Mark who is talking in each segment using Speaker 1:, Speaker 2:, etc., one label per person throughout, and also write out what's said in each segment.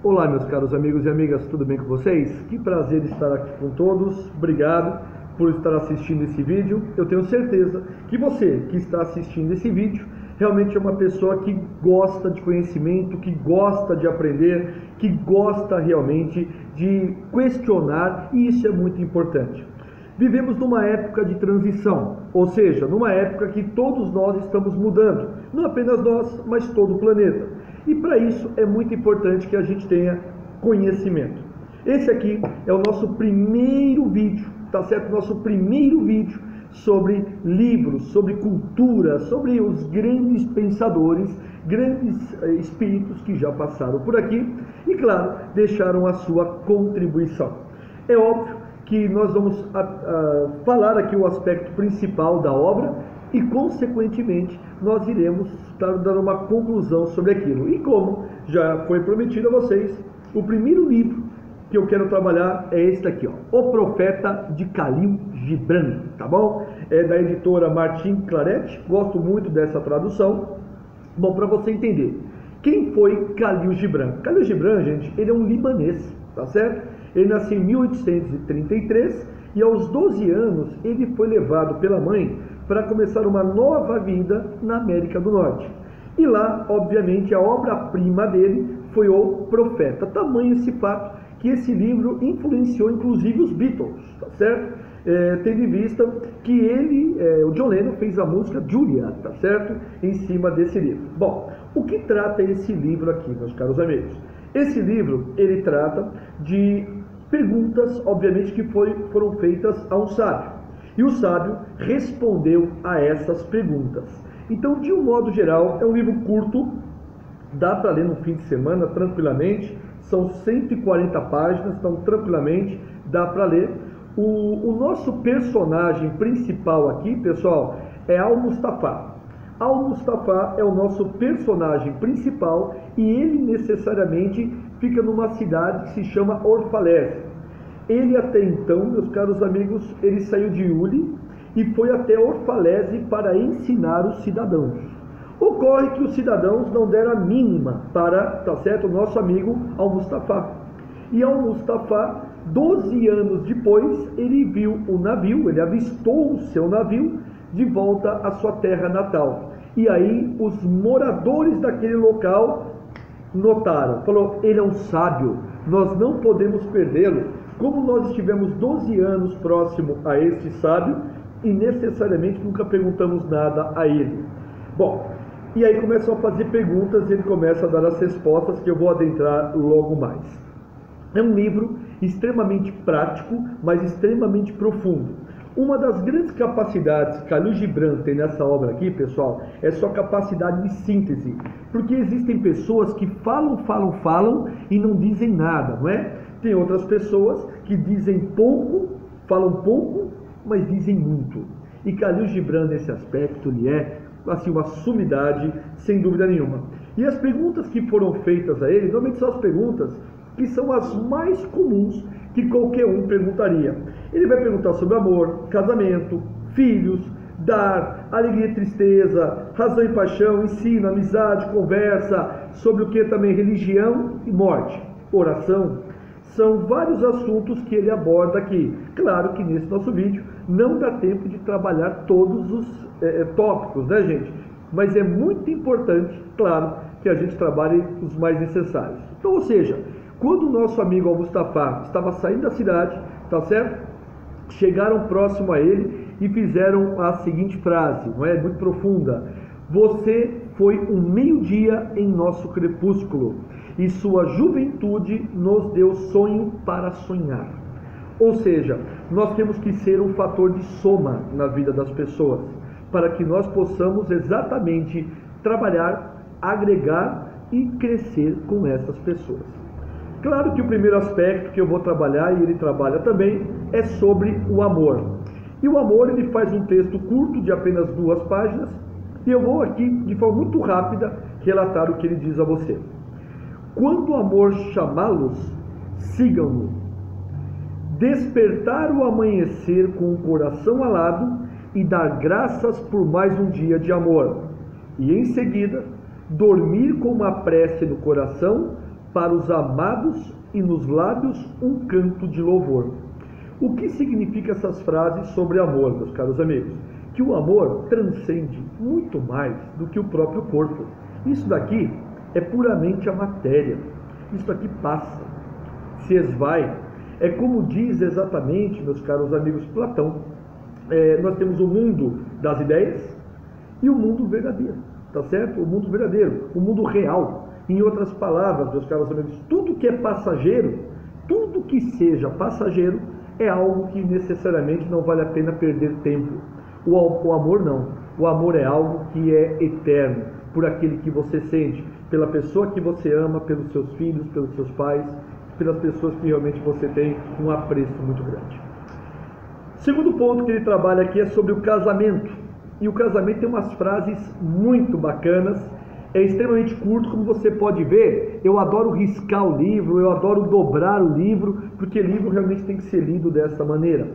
Speaker 1: Olá, meus caros amigos e amigas, tudo bem com vocês? Que prazer estar aqui com todos. Obrigado por estar assistindo esse vídeo. Eu tenho certeza que você que está assistindo esse vídeo realmente é uma pessoa que gosta de conhecimento, que gosta de aprender, que gosta realmente de questionar, e isso é muito importante. Vivemos numa época de transição, ou seja, numa época que todos nós estamos mudando, não apenas nós, mas todo o planeta. E para isso é muito importante que a gente tenha conhecimento. Esse aqui é o nosso primeiro vídeo, tá certo? Nosso primeiro vídeo sobre livros, sobre cultura, sobre os grandes pensadores, grandes espíritos que já passaram por aqui e, claro, deixaram a sua contribuição. É óbvio que nós vamos falar aqui o aspecto principal da obra e, consequentemente, nós iremos dar uma conclusão sobre aquilo. E como já foi prometido a vocês, o primeiro livro que eu quero trabalhar é este aqui, ó, O Profeta de Khalil Gibran, tá bom? É da editora Martin Claret, gosto muito dessa tradução. Bom, para você entender, quem foi Khalil Gibran? Khalil Gibran, gente, ele é um libanês, tá certo? Ele nasceu em 1833 e aos 12 anos ele foi levado pela mãe para começar uma nova vida na América do Norte. E lá, obviamente, a obra-prima dele foi O Profeta. Tamanho esse fato que esse livro influenciou inclusive os Beatles, tá certo? Tendo em vista que ele, o John Lennon, fez a música Julia, tá certo? Em cima desse livro. Bom, o que trata esse livro aqui, meus caros amigos? Esse livro, ele trata de perguntas, obviamente, que foram feitas a um sábio. E o sábio respondeu a essas perguntas. Então, de um modo geral, é um livro curto, dá para ler no fim de semana tranquilamente, são 140 páginas, então tranquilamente dá para ler. O nosso personagem principal aqui, pessoal, é Al-Mustafa. Al-Mustafa é o nosso personagem principal e ele necessariamente fica numa cidade que se chama Orfalese. Ele até então, meus caros amigos, ele saiu de Uli e foi até Orfalese para ensinar os cidadãos. Ocorre que os cidadãos não deram a mínima para, tá certo, o nosso amigo Al-Mustafa. E Al-Mustafa, 12 anos depois, ele viu o navio, ele avistou o seu navio de volta à sua terra natal. E aí os moradores daquele local notaram, falou, ele é um sábio, nós não podemos perdê-lo. Como nós estivemos 12 anos próximo a este sábio e necessariamente nunca perguntamos nada a ele. Bom, e aí começam a fazer perguntas e ele começa a dar as respostas que eu vou adentrar logo mais. É um livro extremamente prático, mas extremamente profundo. Uma das grandes capacidades que Khalil Gibran tem nessa obra aqui, pessoal, é sua capacidade de síntese. Porque existem pessoas que falam e não dizem nada, não é? Tem outras pessoas que dizem pouco, falam pouco, mas dizem muito. E Khalil Gibran, nesse aspecto, ele é assim, uma sumidade, sem dúvida nenhuma. E as perguntas que foram feitas a ele, normalmente são as perguntas que são as mais comuns que qualquer um perguntaria. Ele vai perguntar sobre amor, casamento, filhos, dar, alegria e tristeza, razão e paixão, ensino, amizade, conversa, sobre o que também religião e morte, oração. São vários assuntos que ele aborda aqui. Claro que nesse nosso vídeo não dá tempo de trabalhar todos os tópicos, né, gente? Mas é muito importante, claro, que a gente trabalhe os mais necessários. Então, ou seja, quando o nosso amigo Al-Mustafa estava saindo da cidade, tá certo? Chegaram próximo a ele e fizeram a seguinte frase, não é? Muito profunda. Você foi um meio-dia em nosso crepúsculo e sua juventude nos deu sonho para sonhar. Ou seja, nós temos que ser um fator de soma na vida das pessoas, para que nós possamos exatamente trabalhar, agregar e crescer com essas pessoas. Claro que o primeiro aspecto que eu vou trabalhar, e ele trabalha também, é sobre o amor. E o amor, ele faz um texto curto de apenas 2 páginas, e eu vou aqui, de forma muito rápida, relatar o que ele diz a você. Quando o amor chamá-los, sigam-no. Despertar o amanhecer com o coração alado e dar graças por mais um dia de amor. E em seguida, dormir com uma prece no coração para os amados e nos lábios um canto de louvor. O que significa essas frases sobre amor, meus caros amigos? Que o amor transcende muito mais do que o próprio corpo. Isso daqui é puramente a matéria. Isso daqui passa, se esvai. É como diz exatamente, meus caros amigos, Platão. Nós temos o mundo das ideias e o mundo verdadeiro, tá certo? O mundo verdadeiro, o mundo real. Em outras palavras, meus caros amigos, tudo que é passageiro, tudo que seja passageiro, é algo que necessariamente não vale a pena perder tempo. O amor não. O amor é algo que é eterno, por aquele que você sente, pela pessoa que você ama, pelos seus filhos, pelos seus pais, pelas pessoas que realmente você tem um apreço muito grande. Segundo ponto que ele trabalha aqui é sobre o casamento. E o casamento tem umas frases muito bacanas, é extremamente curto, como você pode ver. Eu adoro riscar o livro, eu adoro dobrar o livro, porque livro realmente tem que ser lido dessa maneira.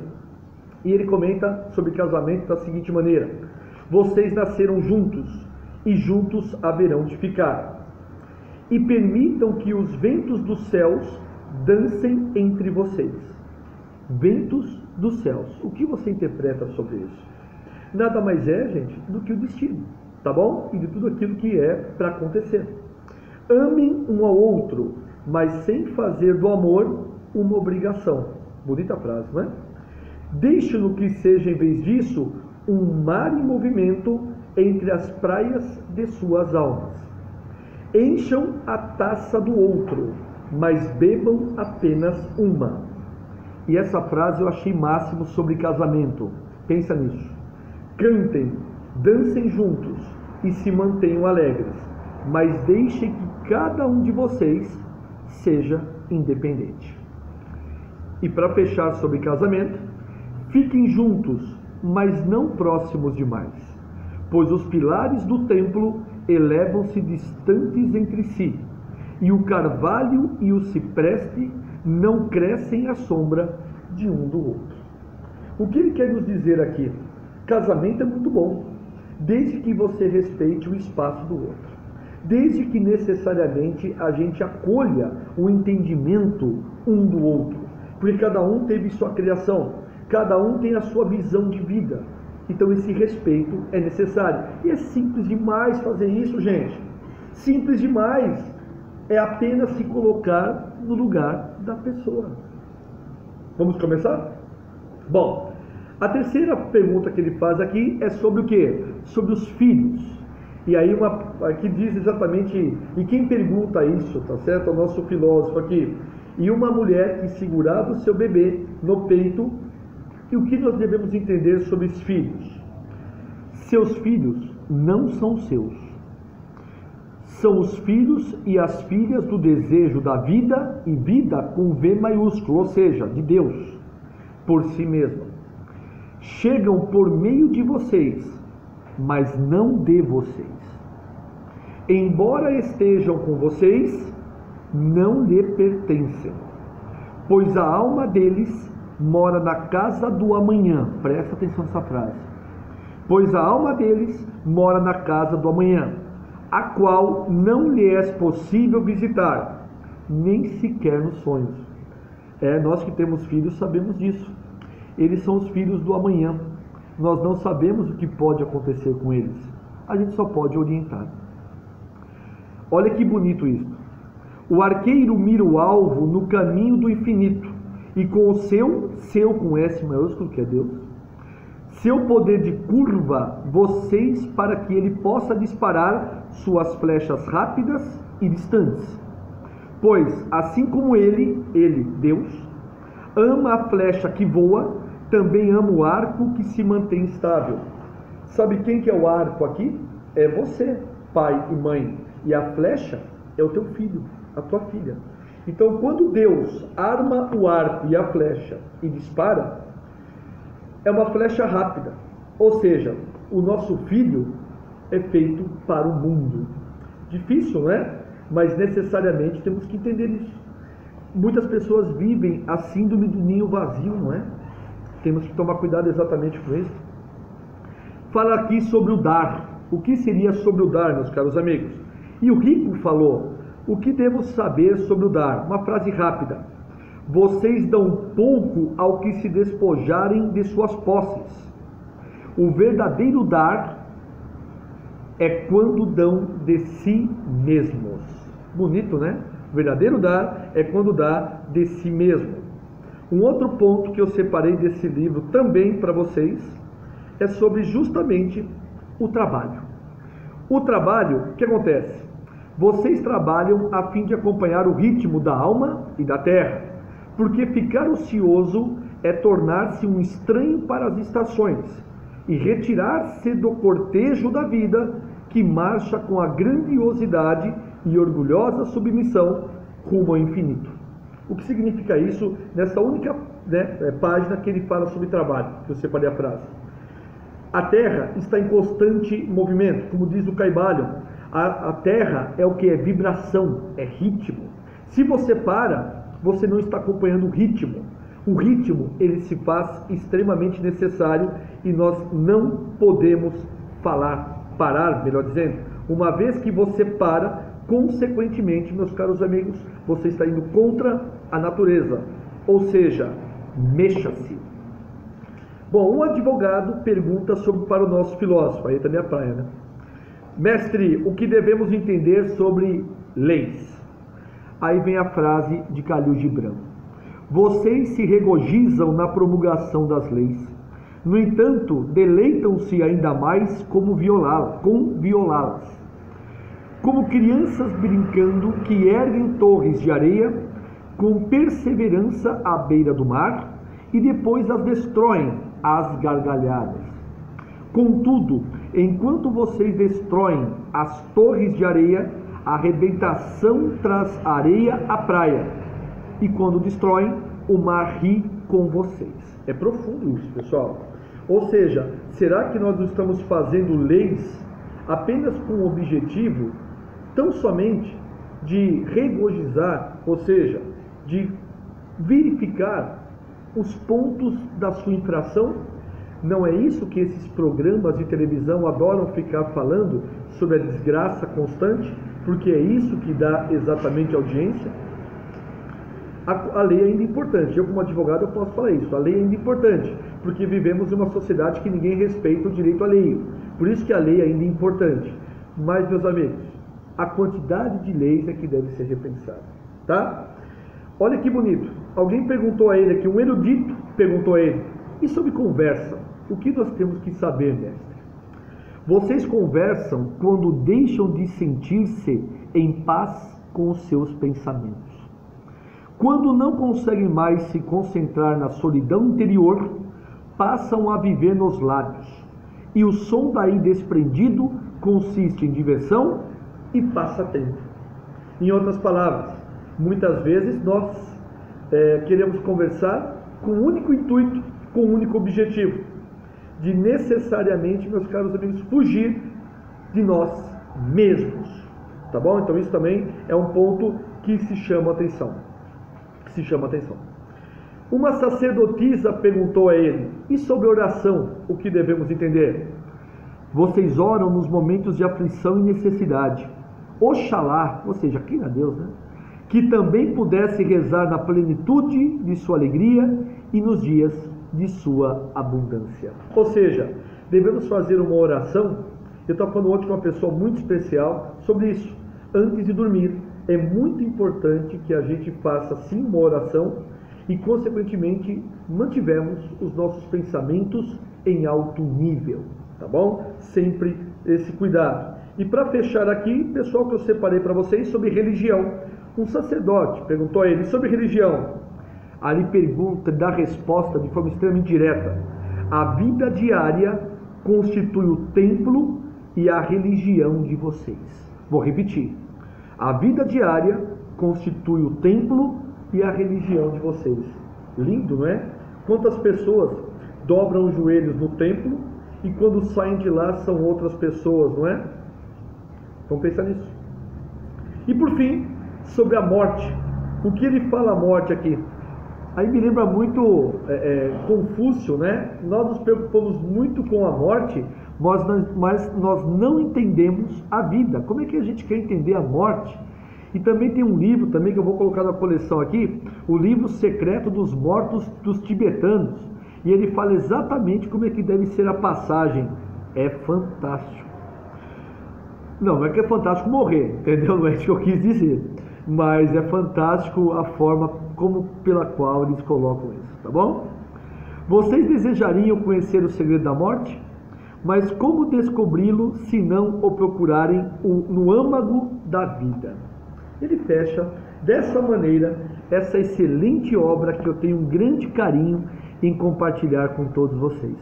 Speaker 1: E ele comenta sobre casamento da seguinte maneira: vocês nasceram juntos, e juntos haverão de ficar. E permitam que os ventos dos céus dancem entre vocês. Ventos dos céus. O que você interpreta sobre isso? Nada mais é, gente, do que o destino, tá bom? E de tudo aquilo que é para acontecer. Amem um ao outro, mas sem fazer do amor uma obrigação. Bonita frase, não é? Deixe-no que seja, em vez disso, um mar em movimento entre as praias de suas almas. Encham a taça do outro, mas bebam apenas uma. E essa frase eu achei máximo sobre casamento. Pensa nisso. Cantem, dancem juntos e se mantenham alegres, mas deixem que cada um de vocês seja independente. E para fechar sobre casamento, fiquem juntos, mas não próximos demais, pois os pilares do templo elevam-se distantes entre si, e o carvalho e o cipreste não crescem à sombra de um do outro. O que ele quer nos dizer aqui? Casamento é muito bom, desde que você respeite o espaço do outro, desde que necessariamente a gente acolha o entendimento um do outro, porque cada um teve sua criação, cada um tem a sua visão de vida, então esse respeito é necessário. E é simples demais fazer isso, gente, simples demais, é apenas se colocar no lugar da pessoa. Vamos começar? Bom, a terceira pergunta que ele faz aqui é sobre o quê? Sobre os filhos. E aí aqui diz exatamente, e quem pergunta isso, tá certo? É o nosso filósofo aqui. E uma mulher que segurava o seu bebê no peito. E o que nós devemos entender sobre os filhos? Seus filhos não são seus. São os filhos e as filhas do desejo da vida, e vida com V maiúsculo, ou seja, de Deus, por si mesmo. Chegam por meio de vocês, mas não de vocês. Embora estejam com vocês, não lhe pertencem, pois a alma deles mora na casa do amanhã. Presta atenção nessa frase. Pois a alma deles mora na casa do amanhã, a qual não lhe é possível visitar, nem sequer nos sonhos. Nós que temos filhos sabemos disso. Eles são os filhos do amanhã. Nós não sabemos o que pode acontecer com eles. A gente só pode orientar. Olha que bonito isso. O arqueiro mira o alvo no caminho do infinito, e com o seu com S maiúsculo, que é Deus, seu poder de curva vocês, para que ele possa disparar suas flechas rápidas e distantes. Pois, assim como ele, Deus, ama a flecha que voa, também ama o arco que se mantém estável. Sabe quem que é o arco aqui? É você, pai e mãe. E a flecha é o teu filho, a tua filha. Então, quando Deus arma o arco e a flecha e dispara, é uma flecha rápida. Ou seja, o nosso filho é feito para o mundo. Difícil, não é? Mas necessariamente temos que entender isso. Muitas pessoas vivem a síndrome do ninho vazio, não é? Temos que tomar cuidado exatamente com isso. Fala aqui sobre o dar. O que seria sobre o dar, meus caros amigos? E o rico falou: O que devo saber sobre o dar? Uma frase rápida. Vocês dão pouco ao que se despojarem de suas posses. O verdadeiro dar é quando dão de si mesmos. Bonito, né? O verdadeiro dar é quando dá de si mesmo. Um outro ponto que eu separei desse livro também para vocês é sobre justamente o trabalho. O trabalho, o que acontece? Vocês trabalham a fim de acompanhar o ritmo da alma e da terra, porque ficar ocioso é tornar-se um estranho para as estações e retirar-se do cortejo da vida que marcha com a grandiosidade e orgulhosa submissão rumo ao infinito. O que significa isso nessa única página que ele fala sobre trabalho, que eu separei a frase? A Terra está em constante movimento, como diz o Caibalion. A Terra é o que? É vibração, é ritmo. Se você para, você não está acompanhando o ritmo. O ritmo, ele se faz extremamente necessário e nós não podemos parar, melhor dizendo. Uma vez que você para, consequentemente, meus caros amigos, você está indo contra a natureza. Ou seja, mexa-se. Bom, um advogado pergunta para o nosso filósofo, aí também é a praia, né? Mestre, o que devemos entender sobre leis? Aí vem a frase de Khalil Gibran. Vocês se regozijam na promulgação das leis. No entanto, deleitam-se ainda mais com violá-las. Como crianças brincando que erguem torres de areia com perseverança à beira do mar e depois as destroem às gargalhadas. Contudo, enquanto vocês destroem as torres de areia, a arrebentação traz areia à praia. E quando destroem, o mar ri com vocês. É profundo isso, pessoal. Ou seja, será que nós estamos fazendo leis apenas com o objetivo tão somente de regozijar, ou seja, de verificar os pontos da sua infração? Não é isso que esses programas de televisão adoram ficar falando sobre a desgraça constante? Porque é isso que dá exatamente audiência? A lei ainda é importante. Eu, como advogado, eu posso falar isso. A lei ainda é importante, porque vivemos em uma sociedade que ninguém respeita o direito alheio. Por isso que a lei ainda é importante. Mas, meus amigos, a quantidade de leis é que deve ser repensada, tá? Olha que bonito. Alguém perguntou a ele aqui, um erudito perguntou a ele, e sobre conversa? O que nós temos que saber, mestre? Vocês conversam quando deixam de sentir-se em paz com os seus pensamentos. Quando não conseguem mais se concentrar na solidão interior, passam a viver nos lábios. E o som daí desprendido consiste em diversão e passatempo. Em outras palavras, muitas vezes nós queremos conversar com o único intuito, com o único objetivo, de necessariamente, meus caros amigos, fugir de nós mesmos. Tá bom? Então isso também é um ponto que se chama atenção. Uma sacerdotisa perguntou a ele, e sobre oração, o que devemos entender? Vocês oram nos momentos de aflição e necessidade. Oxalá, ou seja, queira Deus, né? Que também pudesse rezar na plenitude de sua alegria e nos dias de sua abundância. Ou seja, devemos fazer uma oração. Eu estava falando ontem com uma pessoa muito especial sobre isso. Antes de dormir, é muito importante que a gente faça sim uma oração e, consequentemente, mantivemos os nossos pensamentos em alto nível, tá bom? Sempre esse cuidado. E para fechar aqui, pessoal, que eu separei para vocês sobre religião. Um sacerdote perguntou a ele sobre religião. Ali pergunta, dá resposta de forma extremamente direta. A vida diária constitui o templo e a religião de vocês. Vou repetir. A vida diária constitui o templo e a religião de vocês. Lindo, não é? Quantas pessoas dobram os joelhos no templo e quando saem de lá são outras pessoas, não é? Vamos pensar nisso. E por fim, sobre a morte. O que ele fala a morte aqui? Aí me lembra muito Confúcio, né? Nós nos preocupamos muito com a morte, mas nós não entendemos a vida. Como é que a gente quer entender a morte E também tem um livro também que eu vou colocar na coleção aqui, o livro Secreto dos Mortos dos Tibetanos. E ele fala exatamente como é que deve ser a passagem. É fantástico. Não é que é fantástico morrer, entendeu? Não é isso que eu quis dizer. Mas é fantástico a forma pela qual eles colocam isso, tá bom? Vocês desejariam conhecer o segredo da morte? Mas como descobri-lo se não o procurarem no âmago da vida? Ele fecha dessa maneira essa excelente obra que eu tenho um grande carinho em compartilhar com todos vocês.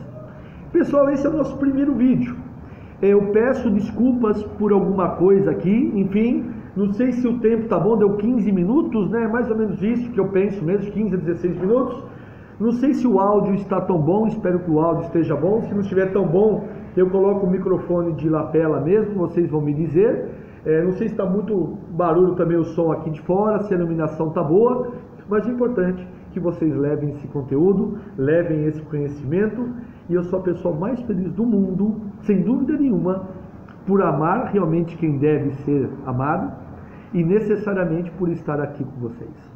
Speaker 1: Pessoal, esse é o nosso primeiro vídeo. Eu peço desculpas por alguma coisa aqui, enfim, não sei se o tempo tá bom, deu 15 minutos, né? Mais ou menos isso que eu penso mesmo, 15 a 16 minutos. Não sei se o áudio está tão bom, espero que o áudio esteja bom. Se não estiver tão bom, eu coloco o microfone de lapela mesmo, vocês vão me dizer. Não sei se está muito barulho também o som aqui de fora, se a iluminação está boa, mas o importante é que vocês levem esse conteúdo, levem esse conhecimento, e eu sou a pessoa mais feliz do mundo, sem dúvida nenhuma, por amar realmente quem deve ser amado e necessariamente por estar aqui com vocês.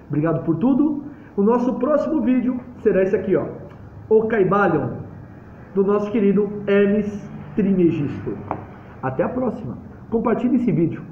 Speaker 1: Obrigado por tudo. O nosso próximo vídeo será esse aqui, ó, o Caibalion, do nosso querido Hermes Trismegisto. Até a próxima. Compartilhe esse vídeo.